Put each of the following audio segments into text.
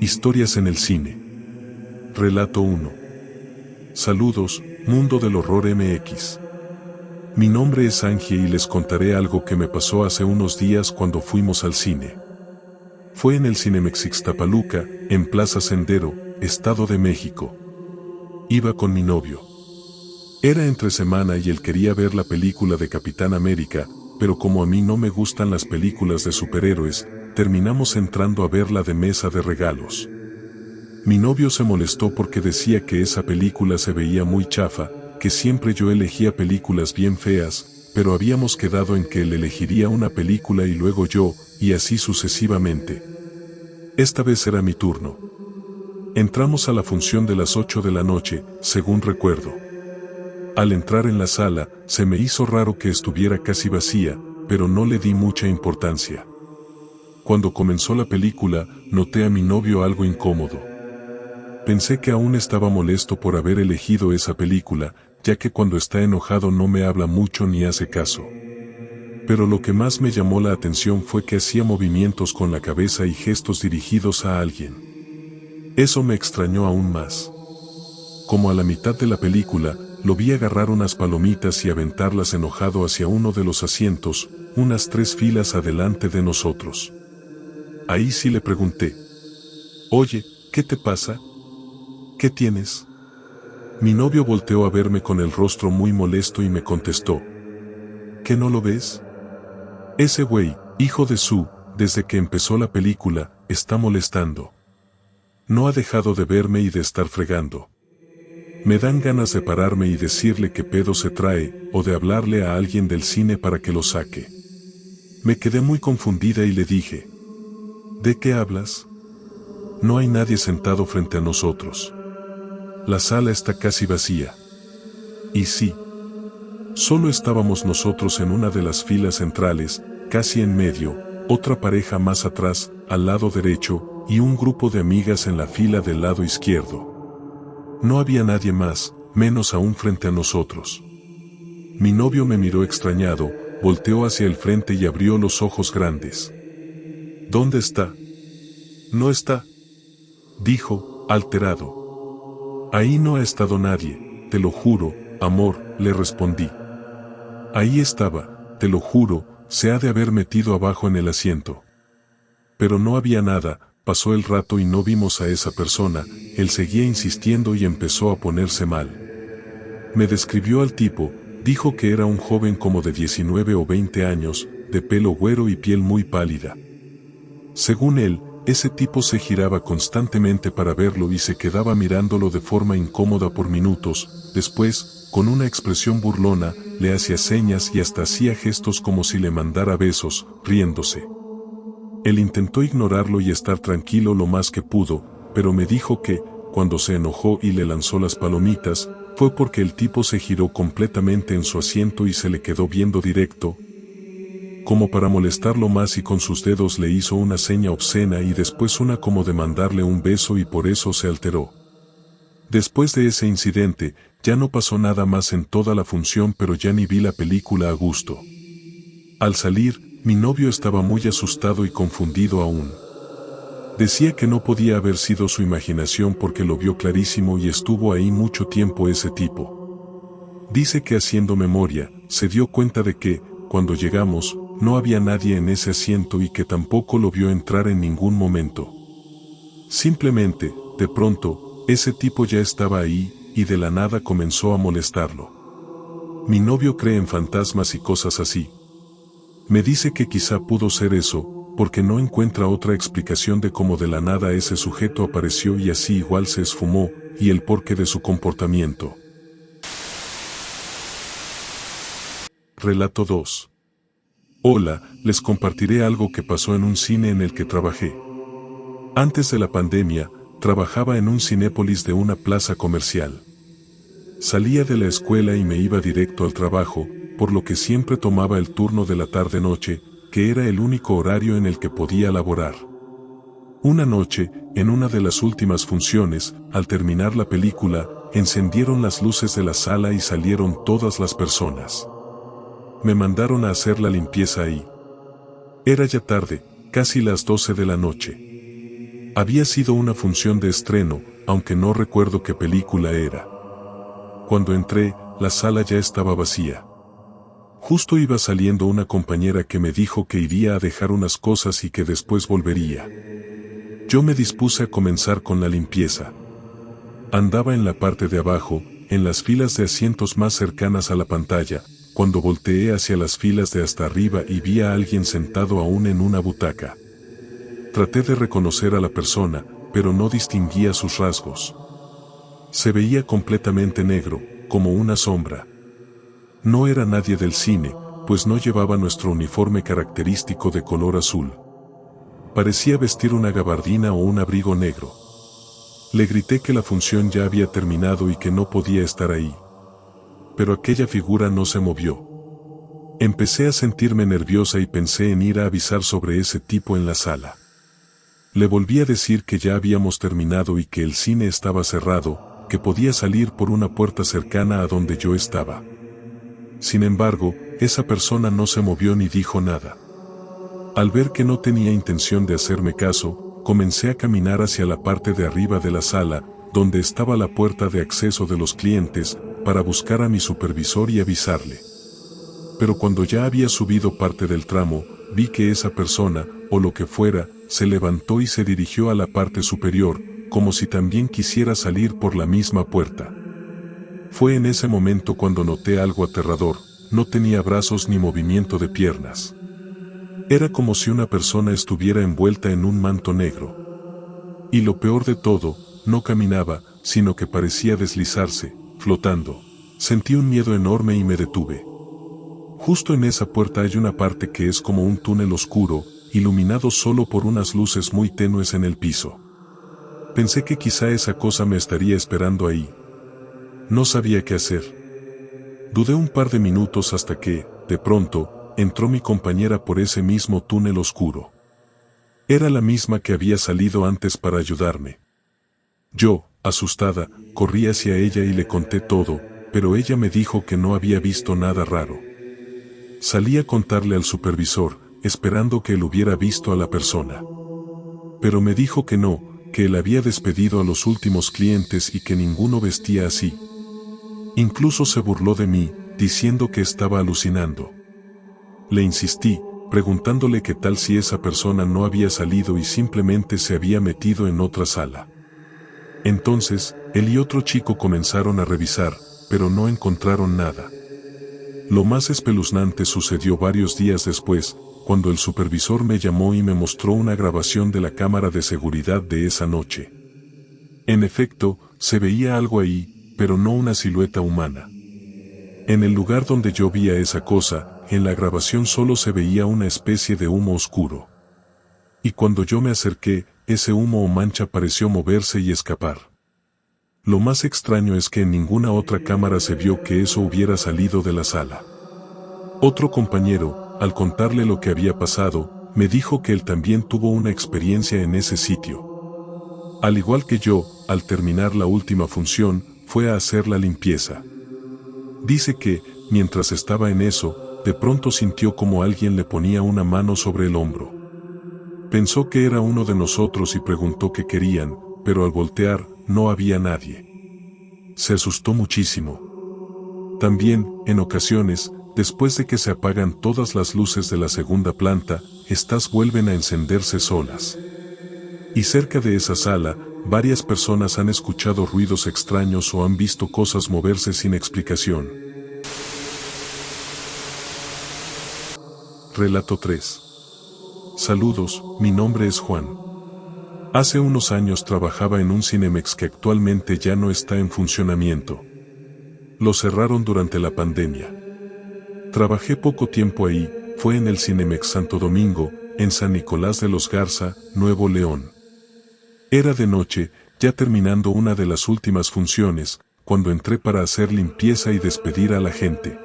Historias en el cine. Relato 1. Saludos, mundo del horror MX. Mi nombre es Angie y les contaré algo que me pasó hace unos días cuando fuimos al cine. Fue en el Cinemex Ixtapaluca, en Plaza Sendero, Estado de México. Iba con mi novio. Era entre semana y él quería ver la película de Capitán América, pero como a mí no me gustan las películas de superhéroes, terminamos entrando a ver la de Mesa de Regalos. Mi novio se molestó porque decía que esa película se veía muy chafa, que siempre yo elegía películas bien feas, pero habíamos quedado en que él elegiría una película y luego yo, y así sucesivamente. Esta vez era mi turno. Entramos a la función de las 8 de la noche, según recuerdo. Al entrar en la sala, se me hizo raro que estuviera casi vacía, pero no le di mucha importancia. Cuando comenzó la película, noté a mi novio algo incómodo. Pensé que aún estaba molesto por haber elegido esa película, ya que cuando está enojado no me habla mucho ni hace caso. Pero lo que más me llamó la atención fue que hacía movimientos con la cabeza y gestos dirigidos a alguien. Eso me extrañó aún más. Como a la mitad de la película, lo vi agarrar unas palomitas y aventarlas enojado hacia uno de los asientos, unas 3 filas adelante de nosotros. Ahí sí le pregunté: «Oye, ¿qué te pasa? ¿Qué tienes?». Mi novio volteó a verme con el rostro muy molesto y me contestó: «¿Qué no lo ves? Ese güey, hijo de su, desde que empezó la película, está molestando. No ha dejado de verme y de estar fregando. Me dan ganas de pararme y decirle qué pedo se trae, o de hablarle a alguien del cine para que lo saque». Me quedé muy confundida y le dije: «¿De qué hablas? No hay nadie sentado frente a nosotros. La sala está casi vacía». Y sí, solo estábamos nosotros en una de las filas centrales, casi en medio, otra pareja más atrás, al lado derecho, y un grupo de amigas en la fila del lado izquierdo. No había nadie más, menos aún frente a nosotros. Mi novio me miró extrañado, volteó hacia el frente y abrió los ojos grandes. «¿Dónde está?». «No está», dijo, alterado. «Ahí no ha estado nadie, te lo juro, amor», le respondí. «Ahí estaba, te lo juro, se ha de haber metido abajo en el asiento». Pero no había nada, pasó el rato y no vimos a esa persona, él seguía insistiendo y empezó a ponerse mal. Me describió al tipo, dijo que era un joven como de 19 o 20 años, de pelo güero y piel muy pálida. Según él, ese tipo se giraba constantemente para verlo y se quedaba mirándolo de forma incómoda por minutos, después, con una expresión burlona, le hacía señas y hasta hacía gestos como si le mandara besos, riéndose. Él intentó ignorarlo y estar tranquilo lo más que pudo, pero me dijo que, cuando se enojó y le lanzó las palomitas, fue porque el tipo se giró completamente en su asiento y se le quedó viendo directo, como para molestarlo más, y con sus dedos le hizo una seña obscena y después una como de mandarle un beso, y por eso se alteró. Después de ese incidente, ya no pasó nada más en toda la función, pero ya ni vi la película a gusto. Al salir, mi novio estaba muy asustado y confundido aún. Decía que no podía haber sido su imaginación porque lo vio clarísimo y estuvo ahí mucho tiempo ese tipo. Dice que haciendo memoria, se dio cuenta de que, cuando llegamos, no había nadie en ese asiento y que tampoco lo vio entrar en ningún momento. Simplemente, de pronto, ese tipo ya estaba ahí, y de la nada comenzó a molestarlo. Mi novio cree en fantasmas y cosas así. Me dice que quizá pudo ser eso, porque no encuentra otra explicación de cómo de la nada ese sujeto apareció y así igual se esfumó, y el porqué de su comportamiento. Relato 2. Hola, les compartiré algo que pasó en un cine en el que trabajé. Antes de la pandemia, trabajaba en un Cinépolis de una plaza comercial. Salía de la escuela y me iba directo al trabajo, por lo que siempre tomaba el turno de la tarde-noche, que era el único horario en el que podía laborar. Una noche, en una de las últimas funciones, al terminar la película, encendieron las luces de la sala y salieron todas las personas. Me mandaron a hacer la limpieza ahí. Era ya tarde, casi las 12 de la noche. Había sido una función de estreno, aunque no recuerdo qué película era. Cuando entré, la sala ya estaba vacía. Justo iba saliendo una compañera que me dijo que iría a dejar unas cosas y que después volvería. Yo me dispuse a comenzar con la limpieza. Andaba en la parte de abajo, en las filas de asientos más cercanas a la pantalla, cuando volteé hacia las filas de hasta arriba y vi a alguien sentado aún en una butaca. Traté de reconocer a la persona, pero no distinguía sus rasgos. Se veía completamente negro, como una sombra. No era nadie del cine, pues no llevaba nuestro uniforme característico de color azul. Parecía vestir una gabardina o un abrigo negro. Le grité que la función ya había terminado y que no podía estar ahí. Pero aquella figura no se movió. Empecé a sentirme nerviosa y pensé en ir a avisar sobre ese tipo en la sala. Le volví a decir que ya habíamos terminado y que el cine estaba cerrado, que podía salir por una puerta cercana a donde yo estaba. Sin embargo, esa persona no se movió ni dijo nada. Al ver que no tenía intención de hacerme caso, comencé a caminar hacia la parte de arriba de la sala, donde estaba la puerta de acceso de los clientes, para buscar a mi supervisor y avisarle. Pero cuando ya había subido parte del tramo, vi que esa persona, o lo que fuera, se levantó y se dirigió a la parte superior, como si también quisiera salir por la misma puerta. Fue en ese momento cuando noté algo aterrador: no tenía brazos ni movimiento de piernas. Era como si una persona estuviera envuelta en un manto negro. Y lo peor de todo, no caminaba, sino que parecía deslizarse, flotando. Sentí un miedo enorme y me detuve. Justo en esa puerta hay una parte que es como un túnel oscuro, iluminado solo por unas luces muy tenues en el piso. Pensé que quizá esa cosa me estaría esperando ahí. No sabía qué hacer. Dudé un par de minutos hasta que, de pronto, entró mi compañera por ese mismo túnel oscuro. Era la misma que había salido antes para ayudarme. Yo, asustada, corrí hacia ella y le conté todo, pero ella me dijo que no había visto nada raro. Salí a contarle al supervisor, esperando que él hubiera visto a la persona. Pero me dijo que no, que él había despedido a los últimos clientes y que ninguno vestía así. Incluso se burló de mí, diciendo que estaba alucinando. Le insistí, preguntándole qué tal si esa persona no había salido y simplemente se había metido en otra sala. Entonces, él y otro chico comenzaron a revisar, pero no encontraron nada. Lo más espeluznante sucedió varios días después, cuando el supervisor me llamó y me mostró una grabación de la cámara de seguridad de esa noche. En efecto, se veía algo ahí, pero no una silueta humana. En el lugar donde yo vi a esa cosa, en la grabación solo se veía una especie de humo oscuro. Y cuando yo me acerqué, ese humo o mancha pareció moverse y escapar. Lo más extraño es que en ninguna otra cámara se vio que eso hubiera salido de la sala. Otro compañero, al contarle lo que había pasado, me dijo que él también tuvo una experiencia en ese sitio. Al igual que yo, al terminar la última función, fue a hacer la limpieza. Dice que, mientras estaba en eso, de pronto sintió como alguien le ponía una mano sobre el hombro. Pensó que era uno de nosotros y preguntó qué querían, pero al voltear, no había nadie. Se asustó muchísimo. También, en ocasiones, después de que se apagan todas las luces de la segunda planta, estas vuelven a encenderse solas. Y cerca de esa sala, varias personas han escuchado ruidos extraños o han visto cosas moverse sin explicación. Relato 3. Saludos, mi nombre es Juan. Hace unos años trabajaba en un Cinemex que actualmente ya no está en funcionamiento. Lo cerraron durante la pandemia. Trabajé poco tiempo ahí, fue en el Cinemex Santo Domingo, en San Nicolás de los Garza, Nuevo León. Era de noche, ya terminando una de las últimas funciones, cuando entré para hacer limpieza y despedir a la gente.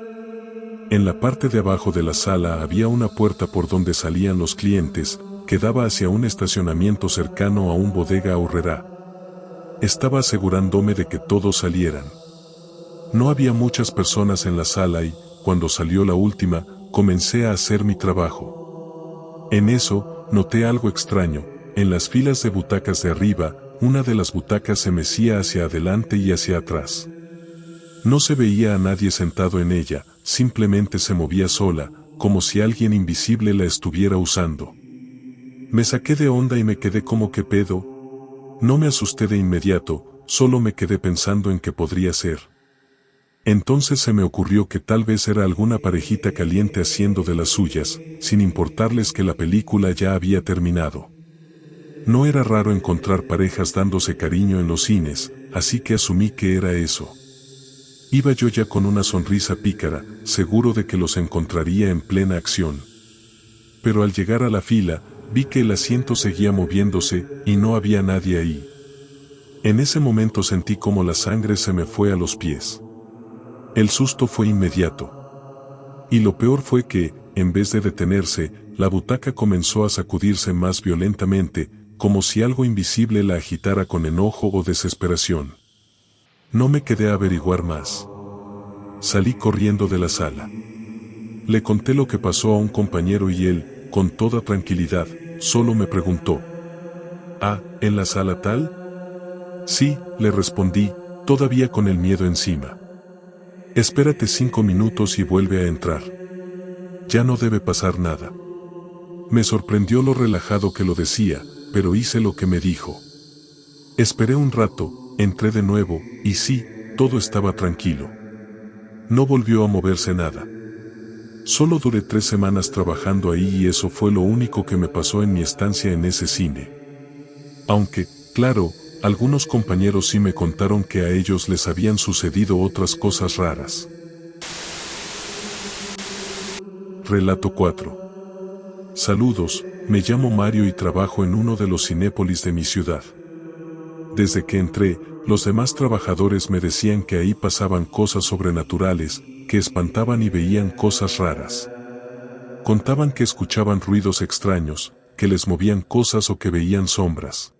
En la parte de abajo de la sala había una puerta por donde salían los clientes, que daba hacia un estacionamiento cercano a un bodega aurrerá. Estaba asegurándome de que todos salieran. No había muchas personas en la sala y, cuando salió la última, comencé a hacer mi trabajo. En eso, noté algo extraño. En las filas de butacas de arriba, una de las butacas se mecía hacia adelante y hacia atrás. No se veía a nadie sentado en ella, simplemente se movía sola, como si alguien invisible la estuviera usando. Me saqué de onda y me quedé como ¿qué pedo? No me asusté de inmediato, solo me quedé pensando en qué podría ser. Entonces se me ocurrió que tal vez era alguna parejita caliente haciendo de las suyas, sin importarles que la película ya había terminado. No era raro encontrar parejas dándose cariño en los cines, así que asumí que era eso. Iba yo ya con una sonrisa pícara, seguro de que los encontraría en plena acción. Pero al llegar a la fila, vi que el asiento seguía moviéndose, y no había nadie ahí. En ese momento sentí como la sangre se me fue a los pies. El susto fue inmediato. Y lo peor fue que, en vez de detenerse, la butaca comenzó a sacudirse más violentamente, como si algo invisible la agitara con enojo o desesperación. No me quedé a averiguar más. Salí corriendo de la sala. Le conté lo que pasó a un compañero y él, con toda tranquilidad, solo me preguntó: «Ah, ¿en la sala tal?» «Sí», le respondí, todavía con el miedo encima. «Espérate 5 minutos y vuelve a entrar. Ya no debe pasar nada». Me sorprendió lo relajado que lo decía, pero hice lo que me dijo. Esperé un rato, entré de nuevo, y sí, todo estaba tranquilo. No volvió a moverse nada. Solo duré 3 semanas trabajando ahí y eso fue lo único que me pasó en mi estancia en ese cine. Aunque, claro, algunos compañeros sí me contaron que a ellos les habían sucedido otras cosas raras. Relato 4. Saludos, me llamo Mario y trabajo en uno de los cinépolis de mi ciudad. Desde que entré, los demás trabajadores me decían que ahí pasaban cosas sobrenaturales, que espantaban y veían cosas raras. Contaban que escuchaban ruidos extraños, que les movían cosas o que veían sombras.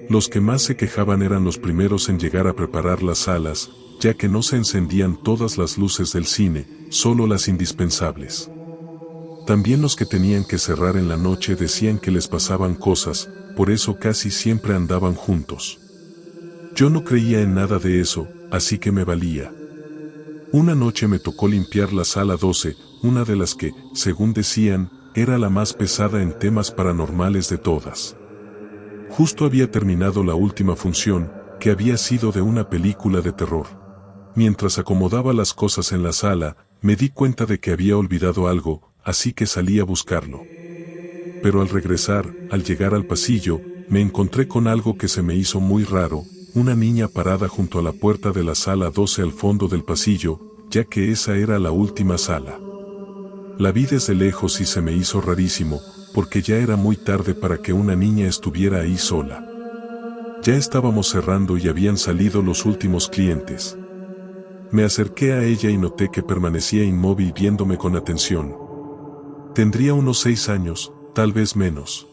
Los que más se quejaban eran los primeros en llegar a preparar las salas, ya que no se encendían todas las luces del cine, solo las indispensables. También los que tenían que cerrar en la noche decían que les pasaban cosas, por eso casi siempre andaban juntos. Yo no creía en nada de eso, así que me valía. Una noche me tocó limpiar la sala 12, una de las que, según decían, era la más pesada en temas paranormales de todas. Justo había terminado la última función, que había sido de una película de terror. Mientras acomodaba las cosas en la sala, me di cuenta de que había olvidado algo, así que salí a buscarlo. Pero al regresar, al llegar al pasillo, me encontré con algo que se me hizo muy raro, una niña parada junto a la puerta de la sala 12 al fondo del pasillo, ya que esa era la última sala. La vi desde lejos y se me hizo rarísimo, porque ya era muy tarde para que una niña estuviera ahí sola. Ya estábamos cerrando y habían salido los últimos clientes. Me acerqué a ella y noté que permanecía inmóvil viéndome con atención. Tendría unos 6 años, tal vez menos.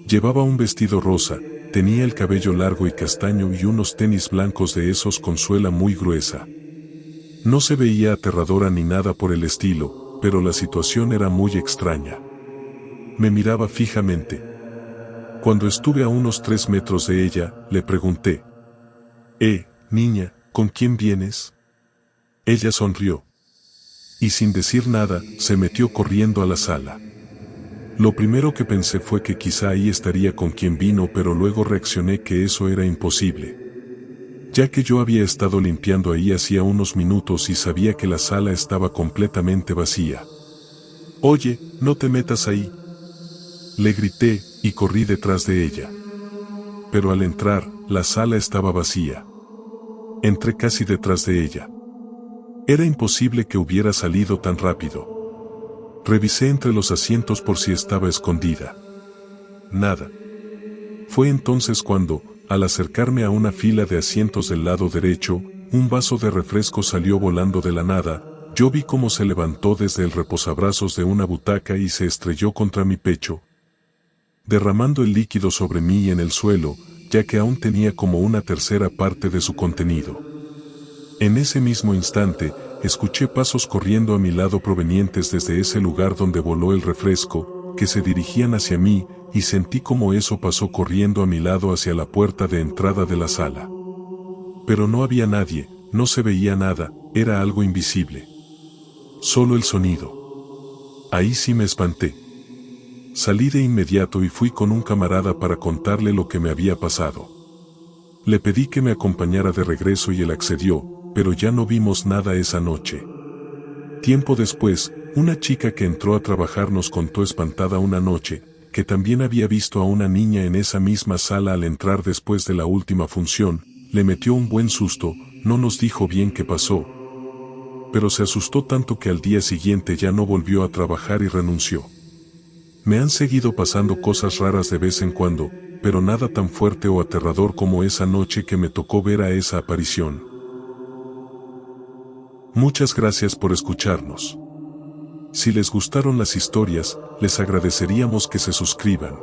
Llevaba un vestido rosa, tenía el cabello largo y castaño y unos tenis blancos de esos con suela muy gruesa. No se veía aterradora ni nada por el estilo, pero la situación era muy extraña. Me miraba fijamente. Cuando estuve a unos 3 metros de ella, le pregunté: niña, ¿con quién vienes? Ella sonrió. Y sin decir nada, se metió corriendo a la sala. Lo primero que pensé fue que quizá ahí estaría con quien vino, pero luego reaccioné que eso era imposible. Ya que yo había estado limpiando ahí hacía unos minutos y sabía que la sala estaba completamente vacía. «Oye, no te metas ahí», le grité, y corrí detrás de ella. Pero al entrar, la sala estaba vacía. Entré casi detrás de ella. Era imposible que hubiera salido tan rápido. Revisé entre los asientos por si estaba escondida. Nada. Fue entonces cuando, al acercarme a una fila de asientos del lado derecho, un vaso de refresco salió volando de la nada. Yo vi cómo se levantó desde el reposabrazos de una butaca y se estrelló contra mi pecho, derramando el líquido sobre mí y en el suelo, ya que aún tenía como una tercera parte de su contenido. En ese mismo instante, escuché pasos corriendo a mi lado provenientes desde ese lugar donde voló el refresco, que se dirigían hacia mí, y sentí como eso pasó corriendo a mi lado hacia la puerta de entrada de la sala. Pero no había nadie, no se veía nada, era algo invisible. Solo el sonido. Ahí sí me espanté. Salí de inmediato y fui con un camarada para contarle lo que me había pasado. Le pedí que me acompañara de regreso y él accedió, pero ya no vimos nada esa noche. Tiempo después, una chica que entró a trabajar nos contó espantada una noche, que también había visto a una niña en esa misma sala al entrar después de la última función, le metió un buen susto, no nos dijo bien qué pasó, pero se asustó tanto que al día siguiente ya no volvió a trabajar y renunció. Me han seguido pasando cosas raras de vez en cuando, pero nada tan fuerte o aterrador como esa noche que me tocó ver a esa aparición. Muchas gracias por escucharnos. Si les gustaron las historias, les agradeceríamos que se suscriban.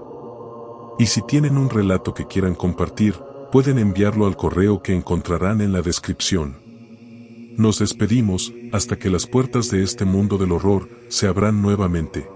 Y si tienen un relato que quieran compartir, pueden enviarlo al correo que encontrarán en la descripción. Nos despedimos, hasta que las puertas de este mundo del horror se abran nuevamente.